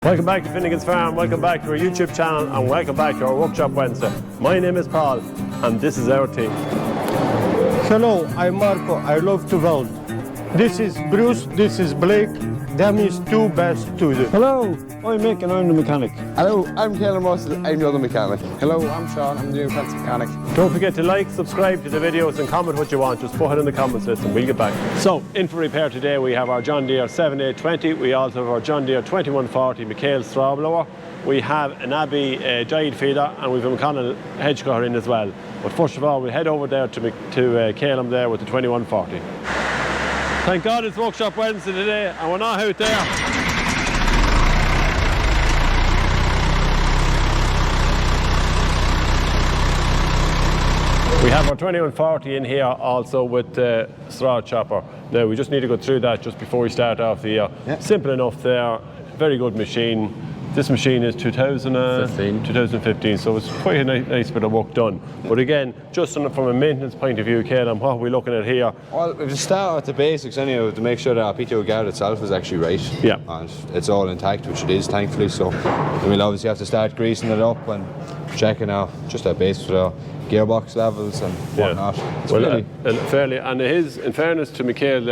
Welcome back to Finnegan's Farm, welcome back to our YouTube channel, and welcome back to our Workshop Wednesday. My name is Paul, and this is our team. Hello, I'm Marco, I love to weld. This is Bruce, this is Blake, them is two best to do. Hello, I'm Mick and I'm the mechanic. Hello, I'm Connell Hedgecutter, I'm the other mechanic. Hello, I'm Sean, I'm the new fancy mechanic. Don't forget to like, subscribe to the videos and comment what you want. Just put it in the comments list and we'll get back. So, in for repair today we have our John Deere 7820, we also have our John Deere 2140 McHale straw blower, we have an Abbey Diet Feeder, and we have a Connell Hedgecutter in as well. But first of all, we'll head over there to Calum there with the 2140. Thank God it's Workshop Wednesday today and we're not out there. We have our 2140 in here also with the straw chopper. Now we just need to go through that just before we start off the year. Yep. Simple enough there, very good machine. This machine is 2015, so it's quite a nice bit of work done. But again, just from a maintenance point of view, Calum, what are we looking at here? Well, we start at the basics anyway, to make sure that our PTO guard itself is actually right. Yeah. And it's all intact, which it is, thankfully. So we'll obviously have to start greasing it up and checking out just our basics for our gearbox levels and whatnot. It's well, fairly, and in fairness to McHale,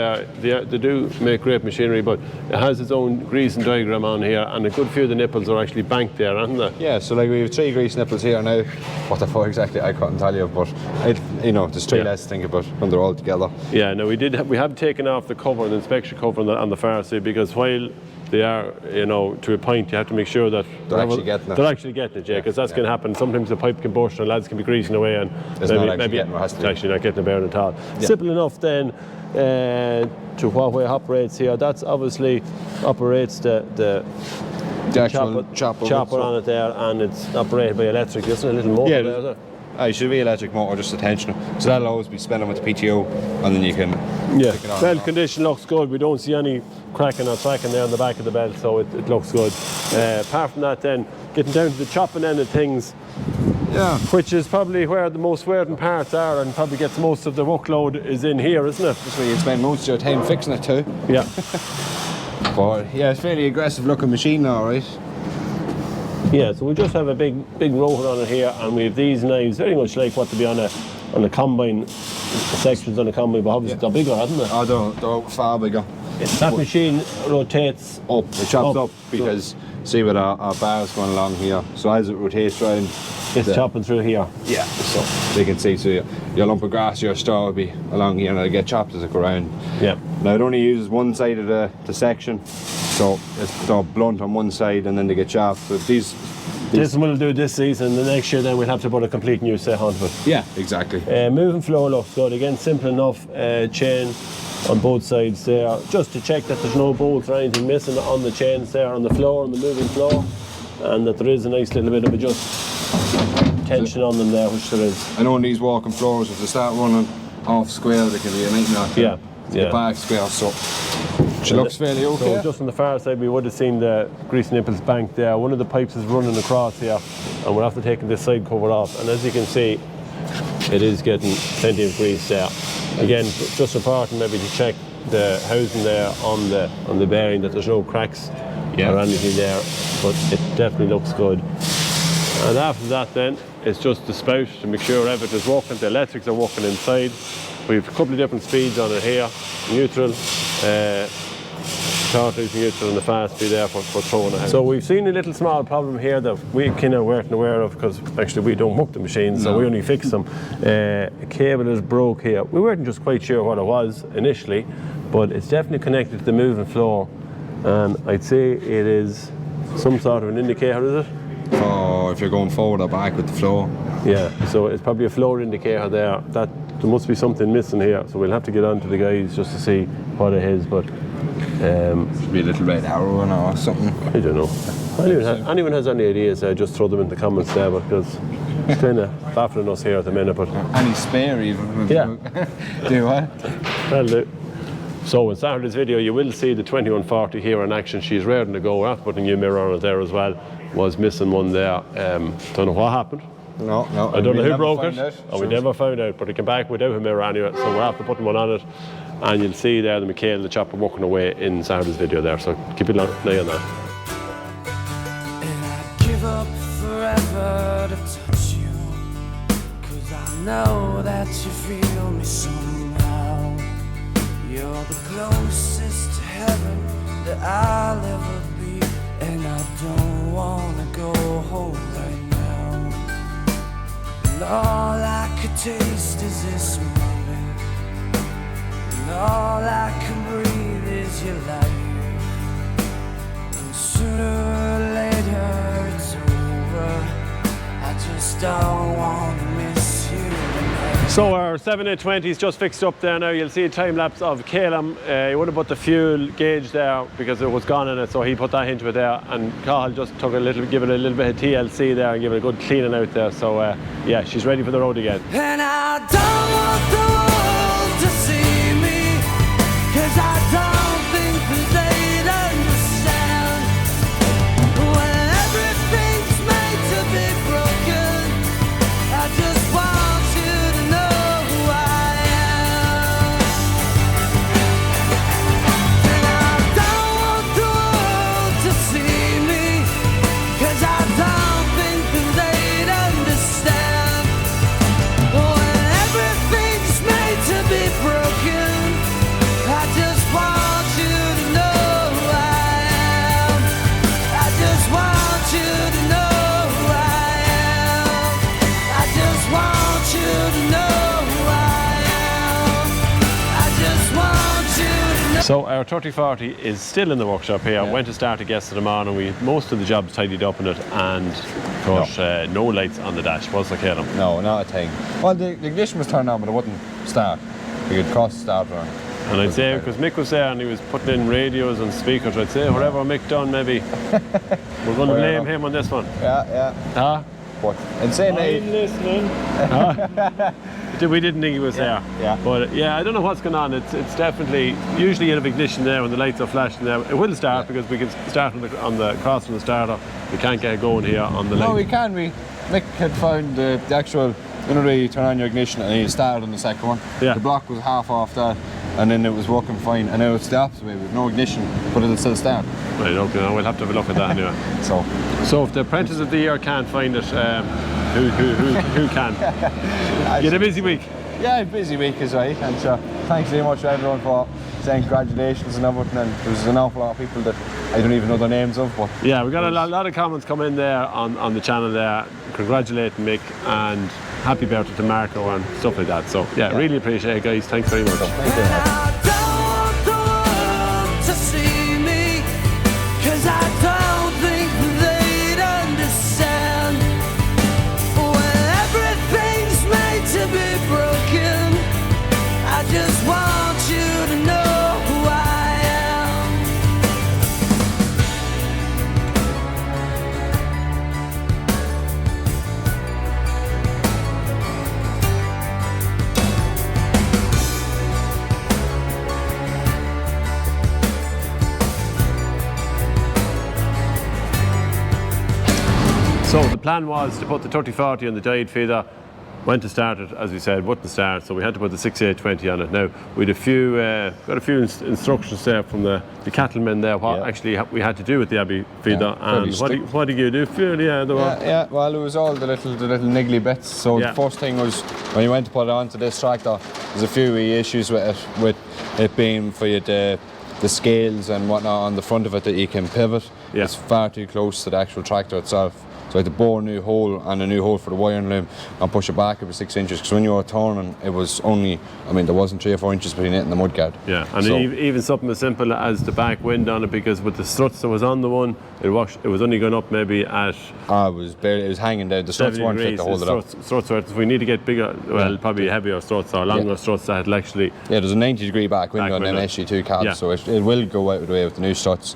they do make great machinery, but it has its own greasing diagram on here, and a good few of the nipples are actually banked there, aren't they? Yeah, so like we have 3 grease nipples here now. What the fuck exactly, I couldn't tell you, but there's 3 less to think about when they're all together. Yeah, no, we have taken off the cover, the inspection cover on the far side, because while they are, to a point, you have to make sure that they're actually getting it, yeah, because that's going to happen. Sometimes the pipe can burst and lads can be greasing away and it's actually not getting about at all. Yeah. Simple enough then to what way it operates here. That's obviously operates the actual chopper on it there, and it's operated by electric. Isn't it a little motor there, is it? It should be electric motor, just a tensioner. So that'll always be spinning with the PTO, and then you can pick it on. Belt condition looks good. We don't see any cracking or tracking there on the back of the belt, so it looks good. Apart from that then, getting down to the chopping end of things, which is probably where the most wearing parts are and probably gets most of the workload is in here, isn't it? That's where you spend most of your time fixing it too. Yeah. But yeah, it's a fairly aggressive looking machine now, right? Yeah, so we just have a big rotor on it here, and we have these knives, very much like what to be on a combine, sections on a combine, but obviously they're bigger, aren't they? Oh, they're far bigger. That machine rotates up. It chops up because see with our bars going along here, so as it rotates round, it's chopping through here. Yeah, so you can see, so your lump of grass, your straw will be along here and it'll get chopped as it goes around. Yeah. Now it only uses one side of the section, so it's blunt on one side and then they get chopped. But this will do this season. The next year then we'll have to put a complete new set onto it. Yeah, exactly. Moving floor looks good. Again, simple enough chain on both sides there, just to check that there's no bolts or anything missing on the chains there on the floor, on the moving floor, and that there is a nice little bit of tension on them there, which there is. I know on these walking floors, if they start running off square, they can be a nightmare. The back square, so she looks fairly okay. So just on the far side, we would have seen the grease nipples banked there. One of the pipes is running across here, and we're after taking this side cover off. And as you can see, it is getting plenty of grease there. Again, just important maybe to check the housing there on the bearing, that there's no cracks or anything there, but it definitely looks good. And after that then, it's just the spout to make sure everything is working. The electrics are working inside. We have a couple of different speeds on it here, neutral, short neutral, and the fast speed there for throwing it out. So we've seen a little small problem here that we kind of weren't aware of, because actually we don't work the machine, so we only fix them. A cable is broke here. We weren't just quite sure what it was initially, but it's definitely connected to the moving floor, and I'd say it is some sort of an indicator, is it? Oh, if you're going forward or back with the floor. Yeah, so it's probably a floor indicator there. That there must be something missing here, so we'll have to get on to the guys just to see what it is, but should be a little red arrow or something. I don't know. Anyone has any ideas, just throw them in the comments there, because it's kind of baffling us here at the minute. But any spare even? Yeah. Do what? That'll do. So in Saturday's video you will see the 2140 here in action. She's raring to go. We're after putting a new mirror on it there as well. Was missing one there. Don't know what happened. No. I don't know who broke it. And we never found out, but it came back without a mirror anyway, so we're after putting one on it. And you'll see there the McHale, the chopper, walking away in Saturday's video there, so keep an eye on that. up forever to touch you, 'cause I know that you feel me somehow. You're the closest to heaven that I'll ever be, and I don't wanna go home right now. And all I could taste is this moment, and all I can breathe is your life. And sooner or later it's over, I just don't wanna miss you tonight. So our 7-8-20 is just fixed up there now. You'll see a time lapse of Calum. He would have put the fuel gauge there because it was gone in it, so he put that into it there. And Cahill just took a little, give it a little bit of TLC there and give it a good cleaning out there. So yeah, she's ready for the road again. And I don't want the world to see me, 'cause I don't think that they'd understand when everything's made to be broken. I just want you to know who I am. And I don't want the world to see me, 'cause I don't think that they'd understand when everything's made to be broken. I just want you to know who I am. I just want you to know who I am. I just want you to know who I am. I just want you to know. So our 3040 is still in the workshop here. Yeah. Went to start it yesterday morning. We most of the jobs tidied up in it, and of course no lights on the dash. Was there, Calum? No, not a thing. Well, the ignition was turned on, but it wouldn't start. We could cross the starter on. And I'd say, because Mick was there and he was putting in radios and speakers, I'd say whatever Mick done, maybe we're going to blame him on this one. Yeah. Huh? But insane that Listening. We didn't think he was there. Yeah. But yeah, I don't know what's going on. It's definitely, usually you have ignition there when the lights are flashing there. It will start because we can start on the cross from the starter. We can't get it going here on the light. No, we can. Mick had found the actual, you know, you turn on your ignition and you started on the second one. Yeah. The block was half off that, and then it was working fine. And now it's the opposite way. We've no ignition, but it'll still start. Right, okay, we'll have to have a look at that anyway. So if the apprentice of the year can't find it, who can? You had a busy week. Yeah, busy week is right. And so thanks very much to everyone for saying congratulations and everything. And there was an awful lot of people that I don't even know the names of. But Yeah, we got a lot of comments come in there on the channel there, congratulating Mick and happy birthday to Marco and stuff like that. So yeah, really appreciate it, guys. Thanks very much. thank you. I don't want the world to see me, 'cause I don't think they'd understand when everything's made to be broken. I just want you to know who I am. So the plan was to put the 3040 on the diet feeder. Went to start it, as we said, wouldn't start, so we had to put the 6820 on it. Now we had got a few instructions there from the cattlemen there. What actually we had to do with the Abbey feeder, and what did you do? Fuel, Yeah, well, it was all the little niggly bits. So the first thing was when you went to put it onto this tractor, there's a few wee issues with it being for you the scales and whatnot on the front of it that you can pivot. Yeah. It's far too close to the actual tractor itself. So I had to bore a new hole and a new hole for the wiring loom and push it back about 6 inches, because when you were turning, it was only, there wasn't 3 or 4 inches between it and the mudguard. Yeah, and so, even something as simple as the back wind on it, because with the struts that was on the one, it was only going up maybe at... it was hanging down. The struts weren't fit to hold it up. Struts were, we need to get bigger, probably heavier struts or longer struts that actually... Yeah, there's a 90-degree back window on them SG2 cabs, so it will go out of the way with the new struts.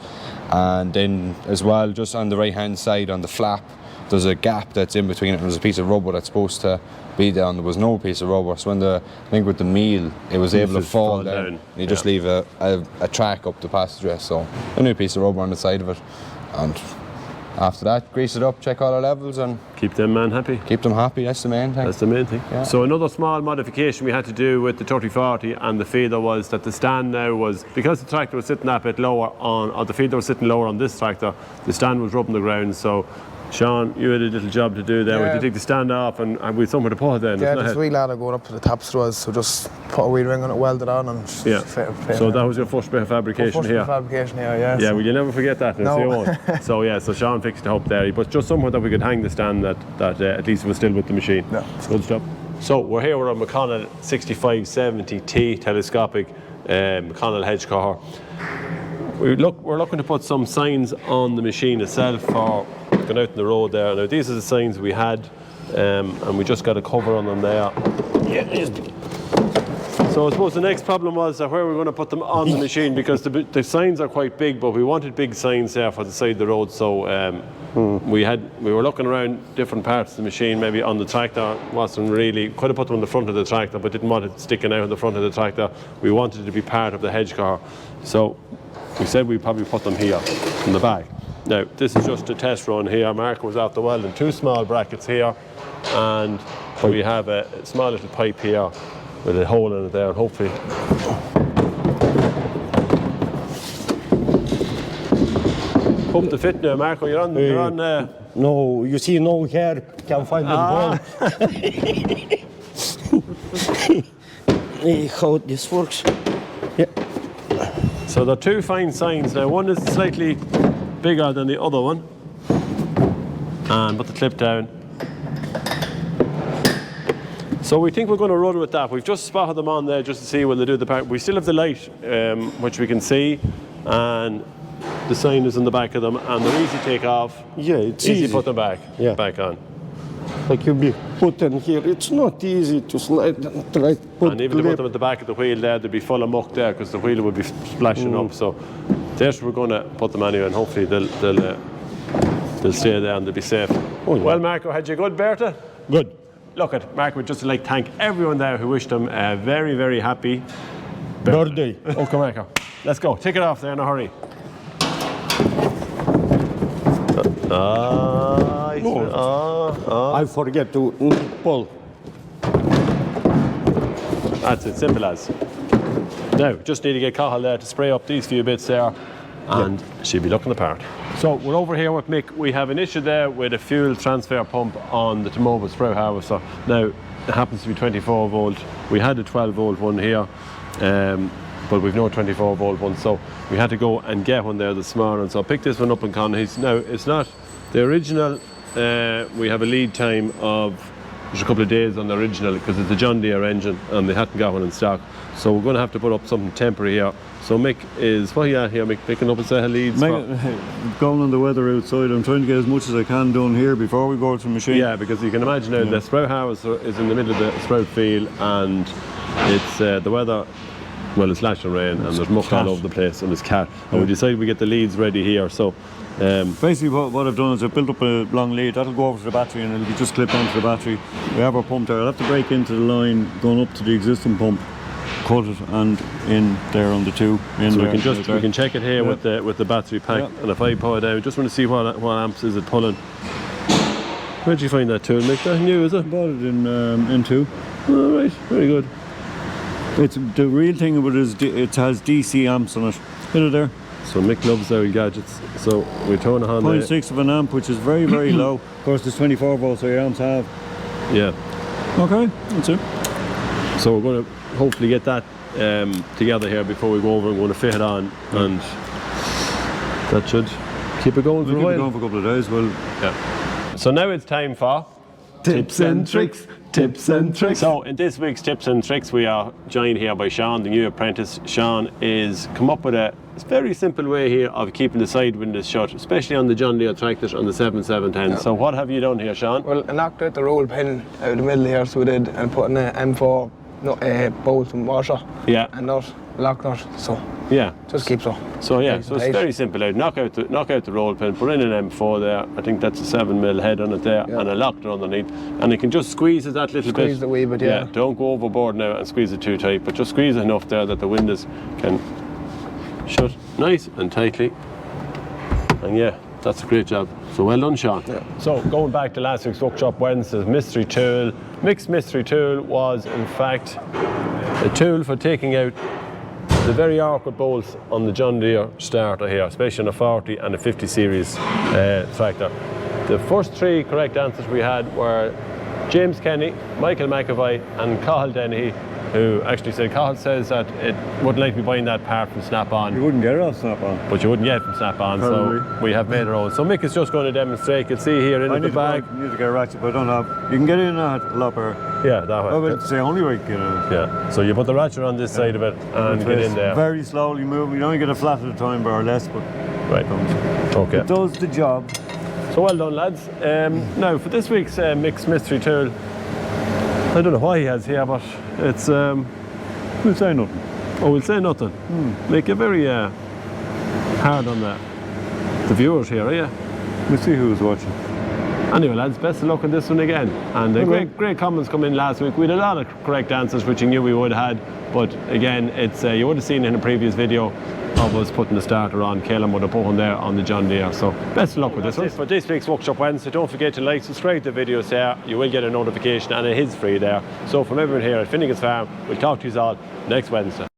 And then as well, just on the right-hand side on the flap, there's a gap that's in between it, and there's a piece of rubber that's supposed to be down. There was no piece of rubber, so when I think with the meal, it was able to fall down. You just leave a track up the passageway, so a new piece of rubber on the side of it. And after that, grease it up, check all our levels, and keep them man happy. Keep them happy, that's the main thing. That's the main thing. Yeah. So another small modification we had to do with the 3040 and the feeder was that the stand now was, because the tractor was sitting that bit lower on, or the feeder was sitting lower on this tractor, the stand was rubbing the ground, so Sean, you had a little job to do there. Yeah. We had to take the stand off and we had somewhere to put it then. Yeah, isn't this it? wee ladder going up to the top straws, so just put a wee ring on it, weld it on, and just Yeah. fit So that was your first bit of fabrication first here. fabrication here, yeah. Yeah, so. well, you never forget that. No. You won't. So yeah, so Sean fixed it up there, but just somewhere that we could hang the stand that at least it was still with the machine. Yeah. Good stuff. So we're here with a McConnell 6570T telescopic McConnell Hedgecutter. We're looking to put some signs on the machine itself for going out in the road there. Now these are the signs we had, and we just got a cover on them there. So I suppose the next problem was that where we're going to put them on the machine, because the signs are quite big, but we wanted big signs there for the side of the road. So we were looking around different parts of the machine, maybe on the tractor. Wasn't really, could have put them on the front of the tractor, but didn't want it sticking out on the front of the tractor. We wanted it to be part of the Hedgecutter. So we said we'd probably put them here in the back. Now this is just a test run here. Mark was out the welding 2 small brackets here, and we have a small little pipe here with a hole in it there, and hopefully pump the fit now, Marco. You're on. No, you see, no hair can find the ball. How this works? Yeah. So there are 2 fine signs now. One is slightly bigger than the other one, and put the clip down. So we think we're going to run with that. We've just spotted them on there just to see when they do the part. We still have the light, which we can see, and the sign is in the back of them, and they're easy to take off. Yeah, it's easy easy. to put them back, Yeah. back on. Like you be put in here, it's not easy to slide and try to put And even to put clip. them at the back of the wheel there, they'd be full of muck there because the wheel would be splashing up. So there's where we're going to put them anyway, and hopefully they'll stay there and they'll be safe. Oh, yeah. Well, Marco, had you good, Bertha? Good. Look at Mark, would just like to thank everyone there who wished them a very, very happy Birthday. Okay, Marco. Let's go. Take it off there in a hurry. I forget to pull. That's it, simple as. Now, just need to get Cahal there to spray up these few bits there, and she'll be looking the part. So we're over here with Mick. We have an issue there with a fuel transfer pump on the Tumoba sprout harvester. Now, it happens to be 24 volt. We had a 12 volt one here, but we've no 24 volt one, so we had to go and get one there this morning. So I picked this one up in Connell. Now, it's not the original. We have a lead time of just a couple of days on the original because it's a John Deere engine and they hadn't got one in stock. So we're going to have to put up something temporary here. So Mick is, what are you at here, Mick? Picking up a set of leads? Going on the weather outside, I'm trying to get as much as I can done here before we go to the machine. Yeah, because you can imagine now the sprout harvester is in the middle of the sprout field and it's the weather, well, it's lashing rain and there's muck all over the place and there's cat. And we decided we get the leads ready here. So basically what I've done is I've built up a long lead, that'll go over to the battery and it'll be just clipped onto the battery. We have our pump there, I'll have to break into the line going up to the existing pump, cut it and in there on the 2. So we can check it here with the battery pack, and if I pull it out, just want to see what amps is it pulling. Where'd you find that tool, Mick? That new, is it? Bought it in N2. All right, very good. It's the real thing of it is it has DC amps on it. Hit it there. So Mick loves our gadgets. So we turn on 0.6 of an amp, which is very, very low. Of course, there's 24 volts, so your amps have. Yeah. Okay, that's it. So we're going to hopefully get that together here before we go over and going to fit it on, and that should keep it going for a We'll keep while. it going for a couple of days. Well, Yeah. So now it's time for Tips and tricks, tips and tricks. So in this week's tips and tricks, we are joined here by Sean, the new apprentice. Sean is come up with a very simple way here of keeping the side windows shut, especially on the John Deere tractors on the 7710. So what have you done here, Sean? Well, I knocked out the roll pin out of the middle here, so we did, and put in an M4 bolt and washer. Yeah. And nut, lock nut, so Yeah. just keeps on. So yeah, Nice so and it's tight. very simple. Out. Knock out the roll pin, put in an M4 there. I think that's a 7mm head on it there, Yeah. and a locker underneath. And you can just squeeze it that little bit. Squeeze it a wee bit, yeah. Don't go overboard now and squeeze it too tight, but just squeeze it enough there that the windows can shut nice and tightly. And yeah, that's a great job. So well done, Sean. Yeah. So going back to last week's workshop Wednesday's mystery tool, Mick's mystery tool was in fact a tool for taking out the very awkward bolts on the John Deere starter here, especially on a 40 and a 50 series tractor. The first 3 correct answers we had were James Kenny, Michael McAvoy and Cathal Dennehy, who actually said, Cathal says that it wouldn't like me buying that part from Snap-on. You wouldn't get it off Snap-on. But you wouldn't get it from Snap-on, so we have made our own. So Mick is just going to demonstrate. You can see here in the bag. I need to get a ratchet, but I don't have. You can get it in a lopper. Yeah, that way. I would say only way you get it. Yeah, so you put the ratchet on this side of it and get in there. Very slowly move. You only get a flat at a time, or less, but right. Okay. It does the job. So well done, lads. Now for this week's Mick's mystery tool, I don't know why he has here, but it's. We'll say nothing. Oh, we'll say nothing. Make it very hard on the viewers here, are you? We'll see who's watching. Anyway, lads, best of luck on this one again. And great comments come in last week. We had a lot of correct answers, which you knew we would have had. But again, it's you would have seen in a previous video of us putting the starter on. Caelan would have put one there on the John Deere. So best of luck with this one. For this week's Workshop Wednesday, don't forget to like, subscribe to the videos there. You will get a notification and it is free there. So from everyone here at Finnegan's Farm, we'll talk to you all next Wednesday.